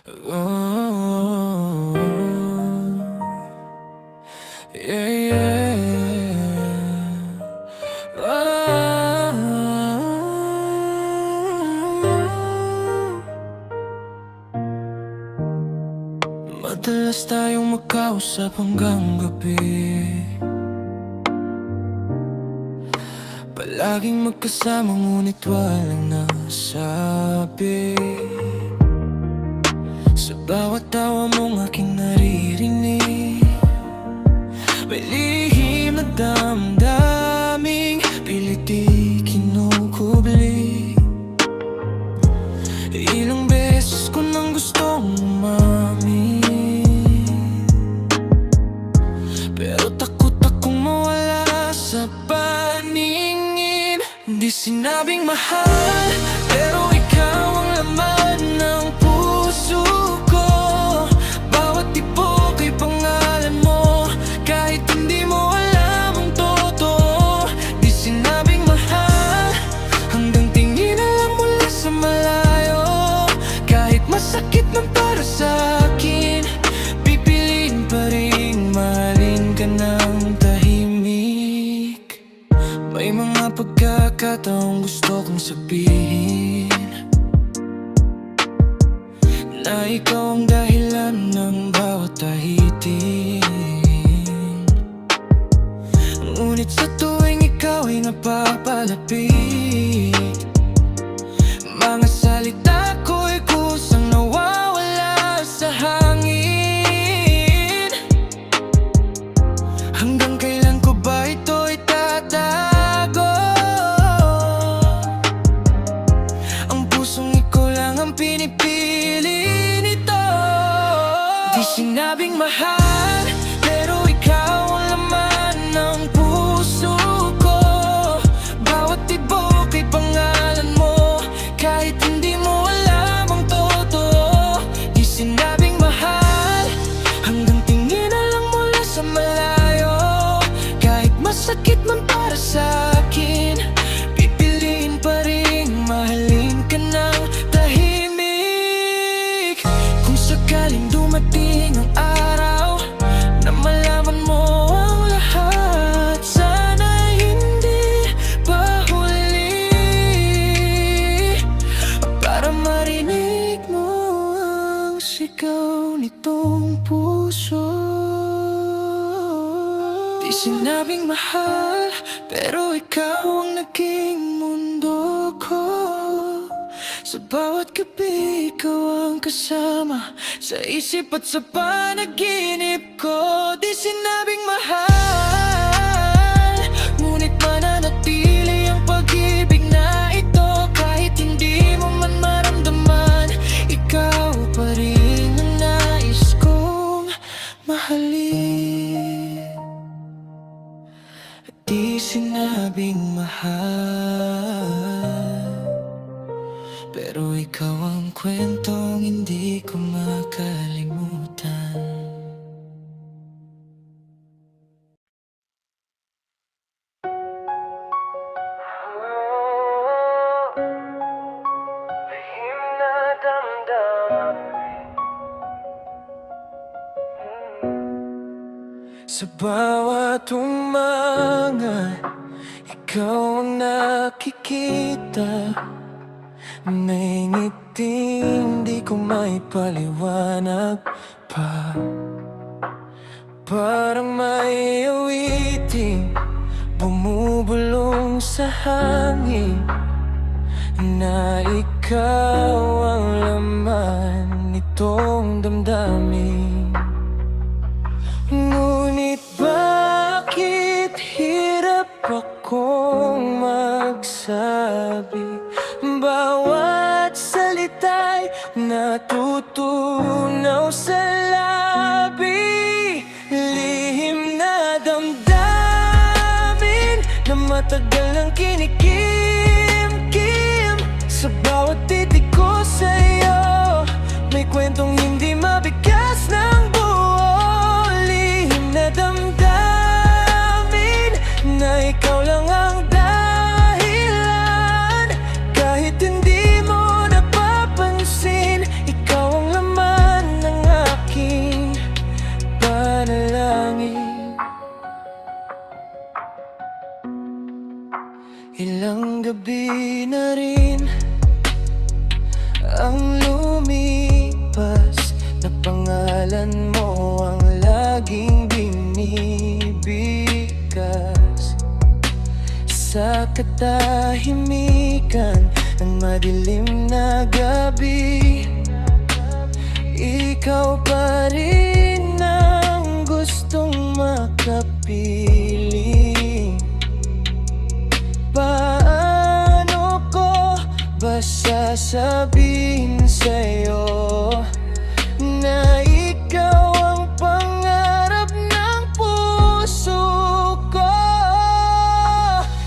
Oh, yeah, yeah. Ah, madalas tayong magkausap hanggang gabi, palaging magkasama ngunit walang nasabi. Sa bawat tawa mong aking naririnig, may lihim na damdaming pilit di kinukubli. Ilang beses ko nang gustong umamin, pero takot akong mawala sa paningin. Di sinabing mahal, pero ikaw ang laman ng puso ko. Bawat tibok ay pangalan mo, kahit hindi mo alam ang totoo. Di sinabing mahal, hanggang tingin na lang mula sa malayo. Kahit masakit man para sa akin, pipiliin pa rin mahalin ka ng tahimik. May mga pagkakataong gusto kong sabihin na ikaw ang dahilan ng bawat ahitin, ngunit sa tuwing ikaw ay napapalapit, mga salita ko'y kusang nawawala sa hangin. Hanggang kailan ko ba ito itatago? Ang pusong ikaw lang ang pinipili nito. Di sinabing mahal, pero ikaw ang laman ng puso ko. Bawat tibok ay pangalan mo, kahit hindi mo alam ang totoo. Di sinabing mahal, hanggang tingin na lang mula sa malayo. Kahit masakit man para sa akin, pipiliin pa rin mahalin ka ng tahimik. Kung sakaling dumating ang araw na malaman mo ang lahat, sana hindi pa huli, para marinig mo ang sigaw nitong puso. Di sinabing mahal, pero ikaw ang naging mundo ko. Sa bawat gabi, ikaw ang kasama sa isip at sa panaginip ko. Di sinabing mahal, ngunit mananatili ang pag-ibig na ito. Kahit hindi mo man maramdaman, ikaw pa rin ang nais kong mahalin. Di sinabing mahal, pero ikaw ang kwentong hindi ko makalimutan. Lihim na damdamin, sa bawat umaga, ikaw ang nakikita. May ngiting di ko maipaliwanag pa, parang may awiting bumubulong sa hangin, na ikaw ang laman nitong damdamin. Ngunit bakit hirap akong magsabi? Bawat salita'y natutunaw sa labi. Lihim na damdamin na matagal nang kinikim-kim. Sa bawat titik ko sa'yo, may kwentong hindi mabigkas ng buo. Lihim na damdamin na ikaw lang ang dahilan, kahit hindi mo napapansin. Ikaw ang laman sa katahimikan ng madilim na gabi. Ikaw pa rin ang gustong makapiling. Paano ko ba sasabihin sa'yo na ikaw ang pangarap ng puso ko?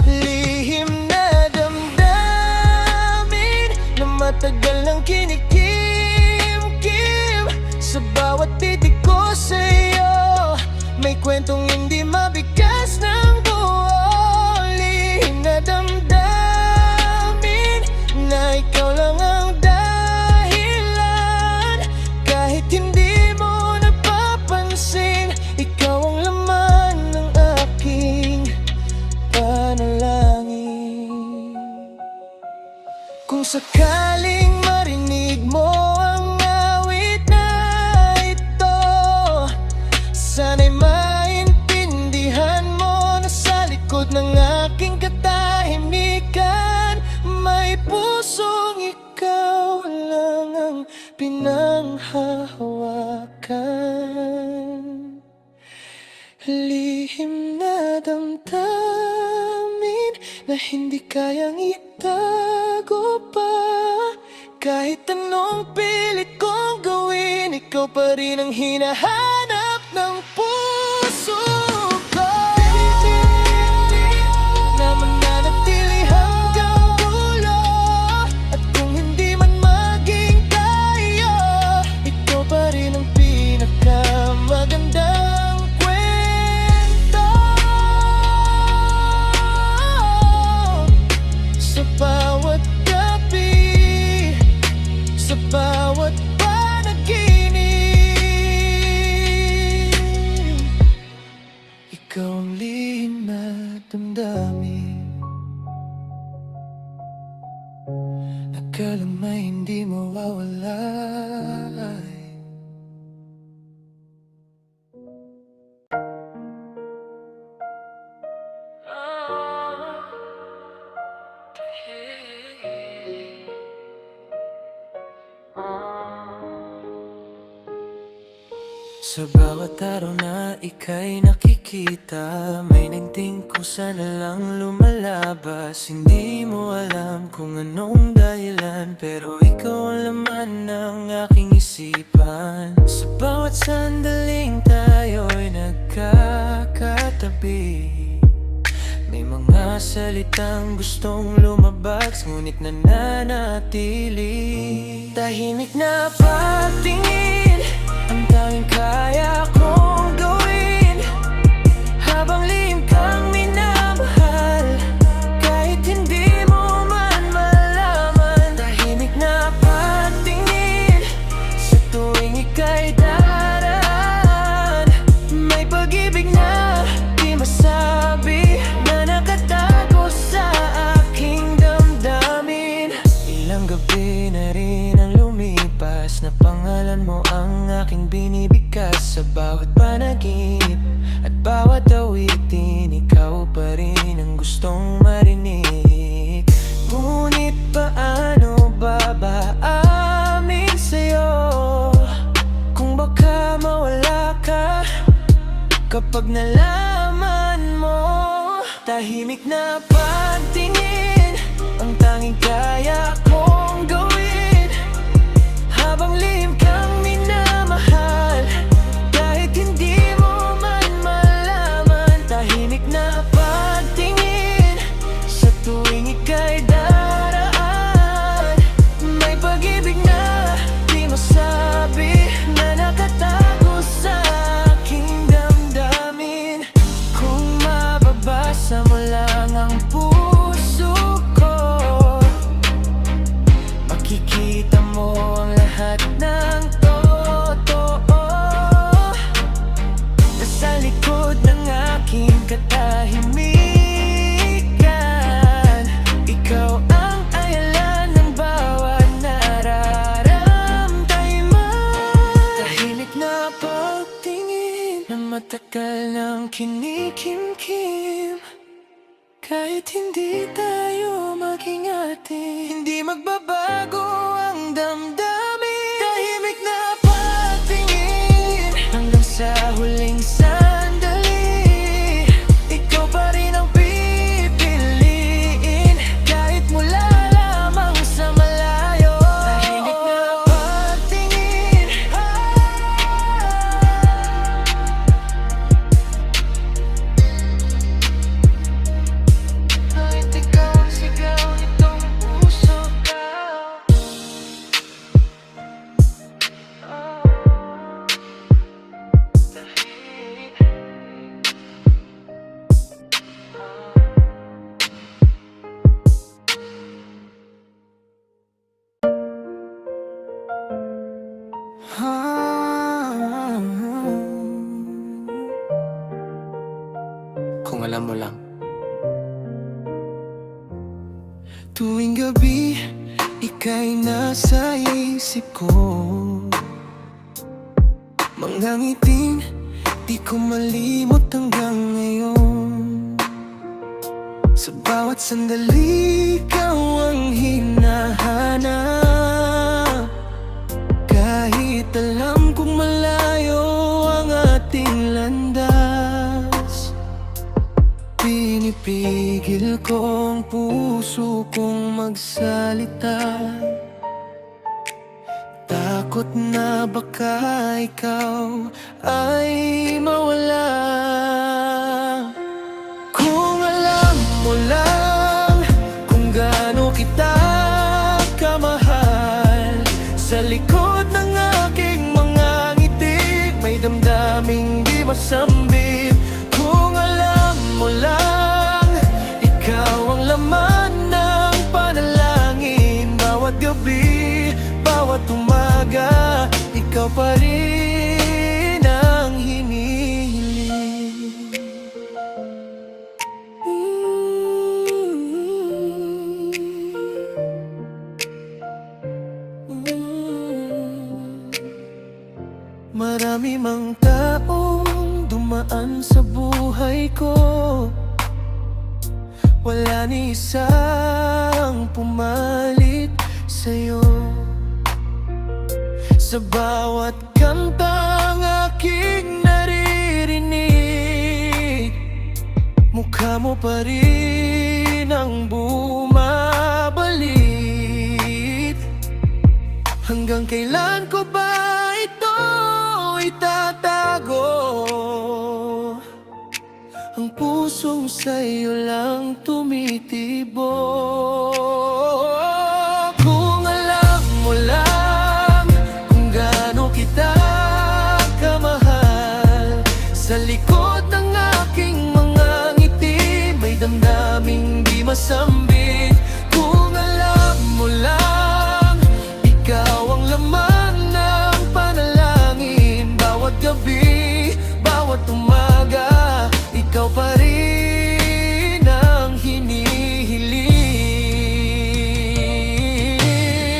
Lihim na damdamin na matagal nang kinikim-kim. Sa bawat titik ko sa'yo may kwentong hindi mabigkas ng buo. Lihim na damdamin na ikaw lang ang dahilan. Kahit hindi mo napapansin, ikaw ang laman ng aking panalangin. Kung sakaling marinig mo ang awit na ito, sana'y maintindihan mo na sa likod ng aking katahimikan may pusong ikaw lang ang pinanghahawakan. Lihim na damdamin na hindi kayang itago pa. Kahit anong pilit kong gawin, ikaw pa rin ang hinahanap ng puso ko. Na mananatili hanggang dulo. At kung hindi man maging tayo, ikaw pa rin ang pinakamagandang kwento. Sa bawat gabi, sa bawat panaginip, ikaw ang lihim na damdamin. Akala may hindi mawawala. Sa bawat araw na ika'y nakikita, may nagting kusa na lang lumalabas. Hindi mo alam kung anong dahilan, pero ikaw ang laman ng aking isipan. Sa bawat sandaling tayo'y nagkakatabi, may mga salitang gustong lumabas, ngunit nananatili. Tahimik na pagtingin ang tanging kaya kong gawin, habang lihim kang minamahal, kahit hindi mo man malaman. Tahimik na pagtingin sa tuwing ika'y daraan, may pag-ibig na di masabi na nakatago sa aking damdamin. Ilang gabi na rin ang lumipas na pangalan mo ang aking binibigkas. Sa bawat panaginip at bawat awitin, ikaw pa rin ang gustong marinig. Ngunit paano ba aamin sa'yo kung baka mawala ka kapag nalaman mo? Tahimik na pagtingin ang tanging kaya kong gawin, habang lihim kang minamahal, kahit hindi mo man malaman. Tahimik na pagtingin sa tuwing ika'y daraan, may pag-ibig na di masabi na nakatago sa aking damdamin. Kung mababasa mo lang ang puso ko, makikita mo ang lahat ng totoo. Nasa likod ng aking katahimikan, ikaw ang ayalan ng bawat nararamdaman. Tahimik na pagtingin na matagal nang kinikimkim, Kahit hindi tayo maging atin, hindi magbabago ang damdamin. Tahimik na pagtingin hanggang sa huling sandali. Ikaw pa rin ang pipiliin, kahit mula lamang sa malayo. Tahimik na pagtingin, kahit ikaw ang sigaw nitong puso ko. Kung alam mo lang. Tuwing gabi, ika'y nasa isip ko. Mga ngiting di ko malimot hanggang ngayon. Sa bawat sandali, ikaw ang hinahanap. Kahit alam kong malayo ang ating landas, pinipigil ko ang puso kong magsalita. Takot na baka ikaw ay mawala. Kung alam mo lang kung gaano kita kamahal, sa likod ng aking mga ngiti may damdaming di masambit. Kung alam mo lang, ikaw ang laman ng panalangin. Bawat gabi, bawat umaga, ikaw pa rin ang hinihiling. Marami mang taong dumaan sa buhay ko, wala ni isang pumalit sa'yo. Sa bawat kantang aking naririnig, mukha mo pa rin ang bumabalik. Hanggang kailan ko ba ito itatago? Ang pusong sa'yo lang tumitibok. Kung alam mo lang kung gaano kita kamahal, sa likod ng aking mga ngiti may damdaming di masambit. Kung alam mo lang, ikaw ang laman ng panalangin. Bawat gabi, bawat umaga, ikaw pa rin ang hinihiling.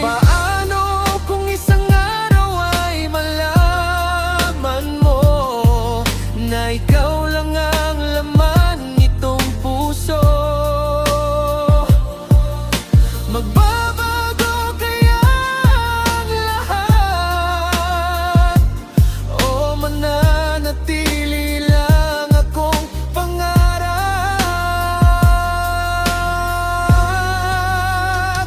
Paano kung isang araw ay malaman mo na ikaw lang ang laman nitong puso? Magbabago kaya ang lahat, o mananatili lang akong pangarap?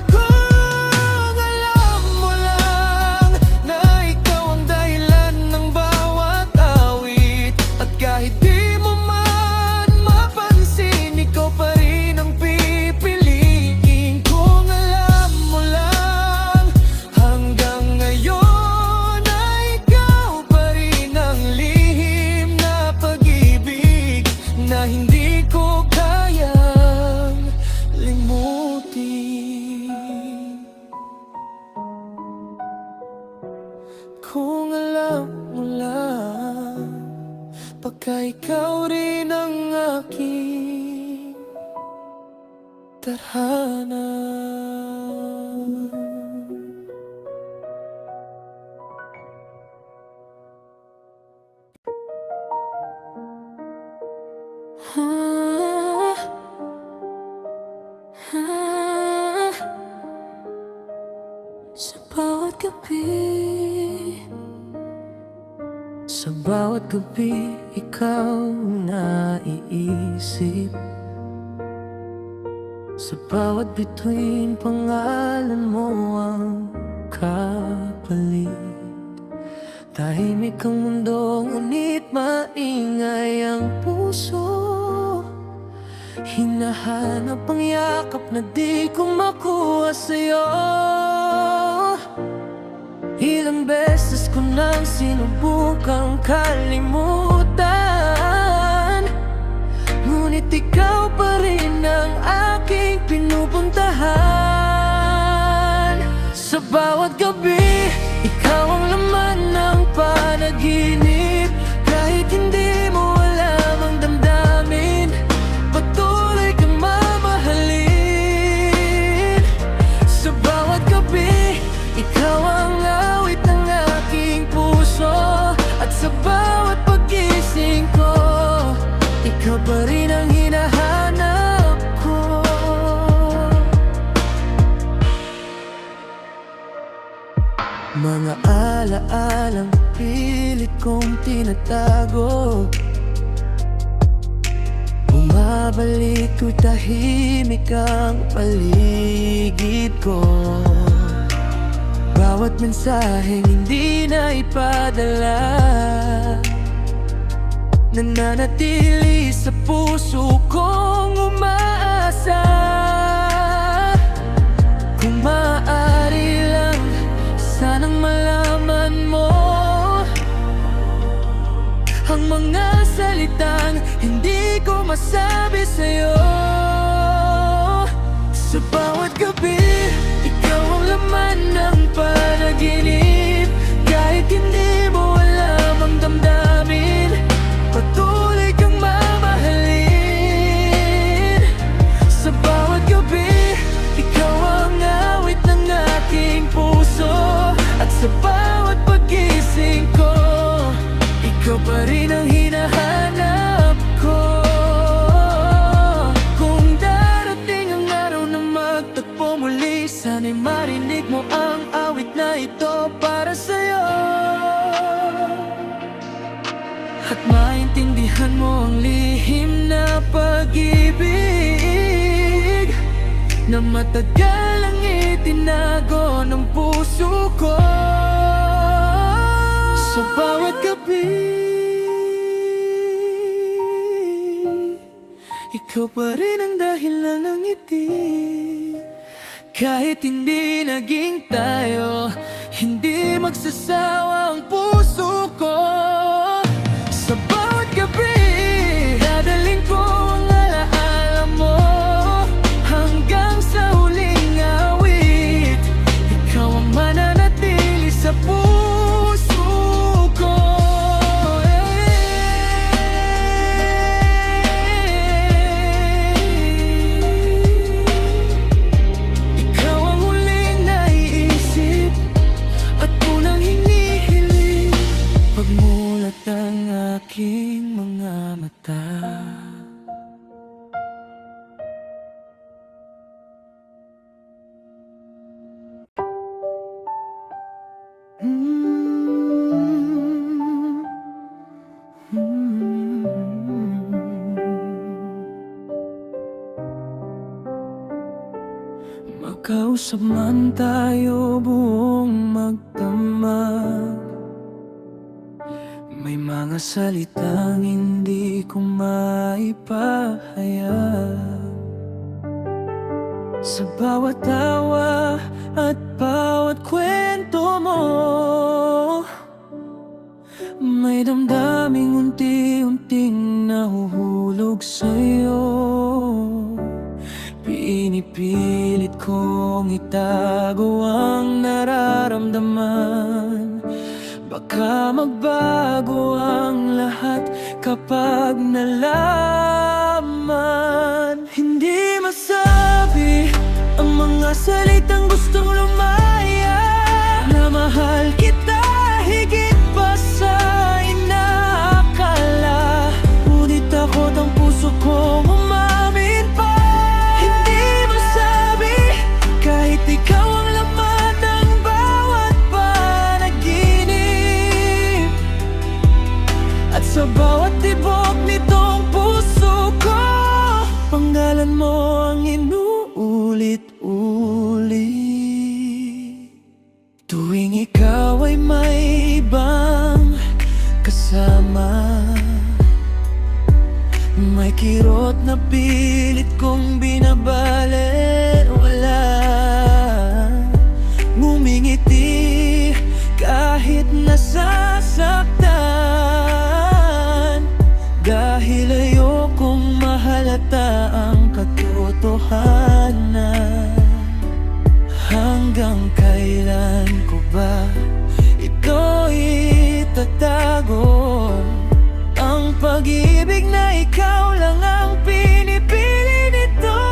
Kung alam mo lang na ikaw ang dahilan ng bawat awit, at kahit di mo man mapansin, ikaw pa rin ang pipiliin. Kung alam mo lang, hanggang ngayon ay ikaw pa rin ang lihim na pag-ibig na hindi ko kayang limutin. Kung alam mo lang, baka ikaw rin ang aking tadhana. Sa bawat gabi, ikaw naiisip. Sa bawat bituin, pangalan mo ang kapalit. Tahimik ang mundo, ngunit maingay ang puso. Hinahanap ang yakap na di ko makuha sa'yo. Ilang beses ko nang sinubukang kalimutan, ngunit ikaw pa rin ang aking pinupuntahan. Sa bawat gabi, ikaw ang laman ng panaginip. Kahit hindi mo alam ang damdamin, patuloy kang mamahalin. Sa bawat gabi, ikaw ang awit ng aking puso. At sa bawat pagising ko, ikaw pa rin ang hinahanap ko. Mga alaalang pilit kong tinatago, bumabalik ko'y tahimik ang paligid ko. Bawat mensaheng hindi na ipadala, nananatili sa puso kong umaasa. Kung maaari lang, sanang malaman mo ang mga salitang hindi ko masabi sa'yo. Sa bawat gabi, ikaw ang laman ng panaginip. Kahit hindi mo alam ang damdamin, patuloy kang mamahalin. Sa bawat gabi, ikaw ang awit ng aking puso. At sa bawat pagising ko, ikaw pa rin ang hinahanap ko. Kung darating ang araw na magtagpo muli, sana'y marinig mo ang awit na ito para sa'yo. At maintindihan mo ang lihim na pag-ibig na matagal ang itinago ng puso ko. Sa bawat gabi, ikaw pa rin ang dahilan ng ngiti. Kahit hindi naging tayo, hindi magsasawa ang puso ko. Sa bawat gabi, dadaling ko ang alaala mo hanggang sa huling awit. Ikaw ang mananatili sa puso ko. Ikaw ang huling naiisip at unang hinihiling pagmulat ang aking mga mata. Magkausap man tayo buong magdamag, may mga salitang hindi ko maipahayag. Sa bawat tawa at bawat kwento mo, may damdaming unti-unting nahuhulog sa'yo. Pinipilit kong itago ang nararamdaman. Baka magbago ang lahat kapag nalaman. Hindi masabi ang mga salitang gustong lumaya, na mahal kita higit pa sa inaakala. Ngunit takot ang puso kong umamin pa. Hindi masabi kahit ikaw ang laman ng bawat panaginip. may ibang kasama. May kirot na pilit kong binabale, wala. Ngumingiti kahit nasasaktan, dahil ayokong mahalata ang katotohanan. Hanggang kailan ko ba ito itatago? Ang pag-ibig na ikaw lang ang pinipili nito.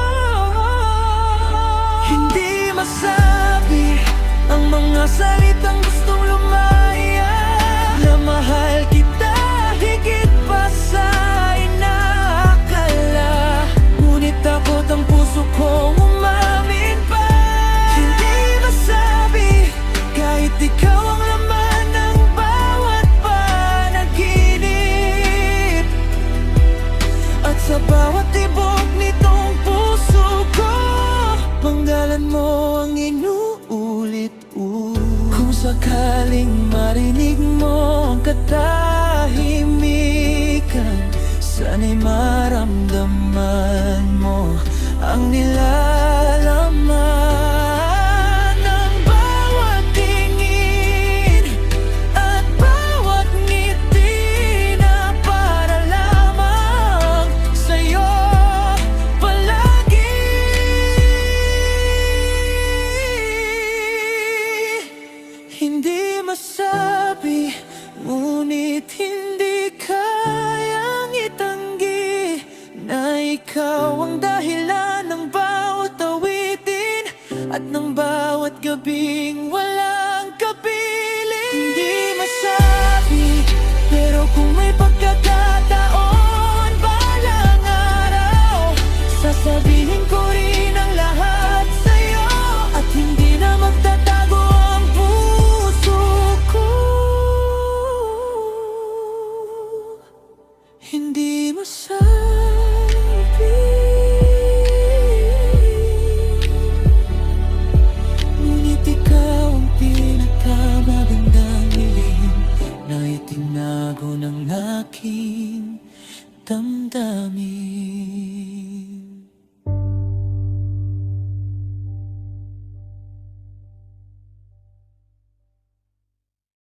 Hindi masabi ang mga salitang gustong lumaya, na mahal kita higit pa sa inaakala. Ngunit takot ang puso kong umamin pa. Hindi masabi kahit ikaw ang laman ng bawat panaginip, at sa bawat tibok nitong puso ko, panggalan mo ang inuulit-ulit. Kung sakaling marinig mo ang katahimikan, sana'y maramdaman mo ang nilalaman ng bawat tingin at bawat ngiti na para lamang sa'yo palagi. Hindi masabi, ngunit hindi kayang itanggi na ikaw ang dahilan ng bawat awitin at ng bawat gabing walang kapiling. Hindi masabi, pero kung may pagkakataon balang araw, sasabihin ko rin ang lahat sa'yo, at hindi na magtatago ang puso ko. Hindi masabi, ngunit ikaw ang pinakamagandang lihim na itinago ng aking damdamin.